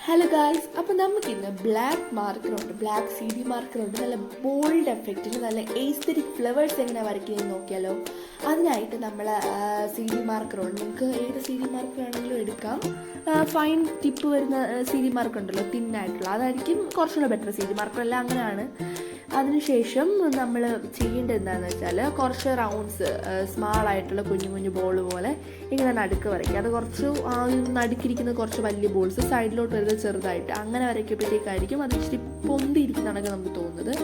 Hello guys, അപ്പോൾ നമുക്കിന്ന് black C D മാർക്കറുണ്ട് നല്ല ബോൾഡ് എഫക്റ്റിൽ നല്ല എസ്തെറ്റിക് ഫ്ലവേഴ്സ് എങ്ങനെ വരയ്ക്കുന്നതെന്ന് നോക്കിയാലോ. അതിനായിട്ട് നമ്മൾ സി ഡി മാർക്കറുണ്ട്, നിങ്ങൾക്ക് ഏത് സി ഡി മാർക്കർ ആണെങ്കിലും എടുക്കാം. ഫൈൻ ടിപ്പ് വരുന്ന സി ഡി മാർക്കർ ഉണ്ടല്ലോ, തിന്നായിട്ടുള്ള, അതായിരിക്കും കുറച്ചുകൂടെ ബെറ്റർ. സി ഡി മാർക്കറെല്ലാം അങ്ങനെയാണ്. അതിനുശേഷം നമ്മൾ ചെയ്യേണ്ടത് എന്താണെന്ന് വെച്ചാൽ കുറച്ച് റൗണ്ട്സ് സ്മാൾ ആയിട്ടുള്ള കുഞ്ഞു കുഞ്ഞു ബോൾ പോലെ ഇങ്ങനെ നടുക്ക് വരയ്ക്കുക. അത് കുറച്ച് നടുക്കിരിക്കുന്ന കുറച്ച് വലിയ ബോൾസ് സൈഡിലോട്ട് വരുന്നത് ചെറുതായിട്ട് അങ്ങനെ വരയ്ക്കുമ്പോഴത്തേക്കായിരിക്കും അത് ഇച്ചിരി പൊന്തിയിരിക്കുന്നതാണ് നമുക്ക് തോന്നുന്നത്.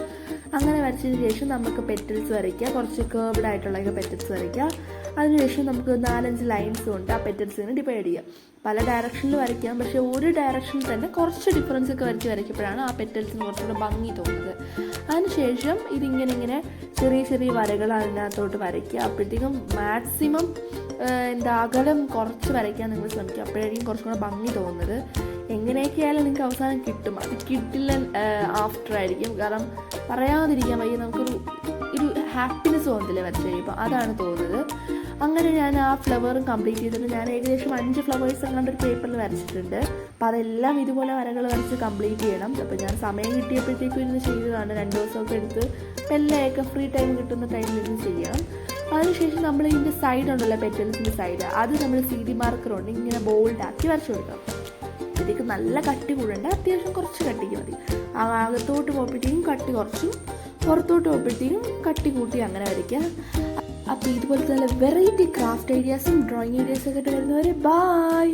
അങ്ങനെ വരച്ചതിന് ശേഷം നമുക്ക് പെറ്റൽസ് വരയ്ക്കുക, കുറച്ച് കേർവ്ഡ് ആയിട്ടുള്ള പെറ്റൽസ് വരയ്ക്കുക. അതിനുശേഷം നമുക്ക് 4-5 ലൈൻസ് കൊണ്ട് ആ പെറ്റൽസിനെ ഡിവൈഡ് ചെയ്യാം. പല ഡയറക്ഷനിൽ വരയ്ക്കാം, പക്ഷേ ഒരു ഡയറക്ഷനിൽ തന്നെ കുറച്ച് ഡിഫറൻസ് ഒക്കെ വരയ്ക്കുമ്പോഴാണ് ആ പെറ്റൽസിന് കുറച്ചുകൂടെ ഭംഗി തോന്നുന്നത്. അതിനുശേഷം ഇങ്ങനെ ചെറിയ ചെറിയ വരകൾ അതിനകത്തോട്ട് വരയ്ക്കുക. അപ്പോഴത്തേക്കും മാക്സിമം അകലം കുറച്ച് വരയ്ക്കാൻ നിങ്ങൾ ശ്രമിക്കുക, അപ്പോഴായിരിക്കും കുറച്ചും കൂടെ ഭംഗി തോന്നുന്നത്. എങ്ങനെയൊക്കെ ആയാലും നിങ്ങൾക്ക് അവസാനം കിട്ടും. അത് കിട്ടില്ല ആഫ്റ്റർ ആയിരിക്കും, കാരണം പറയാതിരിക്കാൻ വയ്യ, നമുക്കൊരു ഹാപ്പിനെസ് തോന്നത്തില്ലേ വരച്ച് കഴിയുമ്പോൾ, അതാണ് തോന്നുന്നത്. അങ്ങനെ ഞാൻ ആ ഫ്ലവറും കംപ്ലീറ്റ് ചെയ്തിട്ട് ഞാൻ ഏകദേശം 5 ഫ്ലവേഴ്സ് അങ്ങാണ്ട് ഒരു പേപ്പറിൽ വരച്ചിട്ടുണ്ട്. അപ്പോൾ അതെല്ലാം ഇതുപോലെ വരകൾ വരച്ച് കംപ്ലീറ്റ് ചെയ്യണം. അപ്പോൾ ഞാൻ സമയം കിട്ടിയപ്പോഴത്തേക്കും ഇരുന്ന് ചെയ്തതാണ്. 2 ദിവസമൊക്കെ എടുത്ത് എല്ലാമൊക്കെ ഫ്രീ ടൈം കിട്ടുന്ന ടൈമിൽ ഇരുന്ന് ചെയ്യണം. അതിനുശേഷം നമ്മൾ ഇതിൻ്റെ സൈഡ് ഉണ്ടല്ലോ, പെറ്റൽസിൻ്റെ സൈഡ്, അത് നമ്മൾ സി ഡി മാർക്കർ കൊണ്ട് ഇങ്ങനെ ബോൾഡാക്കി വരച്ചു കൊടുക്കണം. ഇതിലേക്ക് നല്ല കട്ടി കൂടണ്ട, അത്യാവശ്യം കുറച്ച് കട്ടിക്ക് മതി. അകത്തോട്ട് പോകുമ്പോഴത്തേക്കും കട്ടി കുറച്ചും പുറത്തോട്ട് പോകുമ്പോഴത്തേക്കും കട്ടി കൂട്ടി അങ്ങനെ വരയ്ക്കുക. അപ്പോൾ ഇതുപോലത്തെ നല്ല വെറൈറ്റി ക്രാഫ്റ്റ് ഐഡിയാസും ഡ്രോയിങ് ഐഡിയാസൊക്കെ ആയിട്ട് വരുന്നവരെ ബായ്.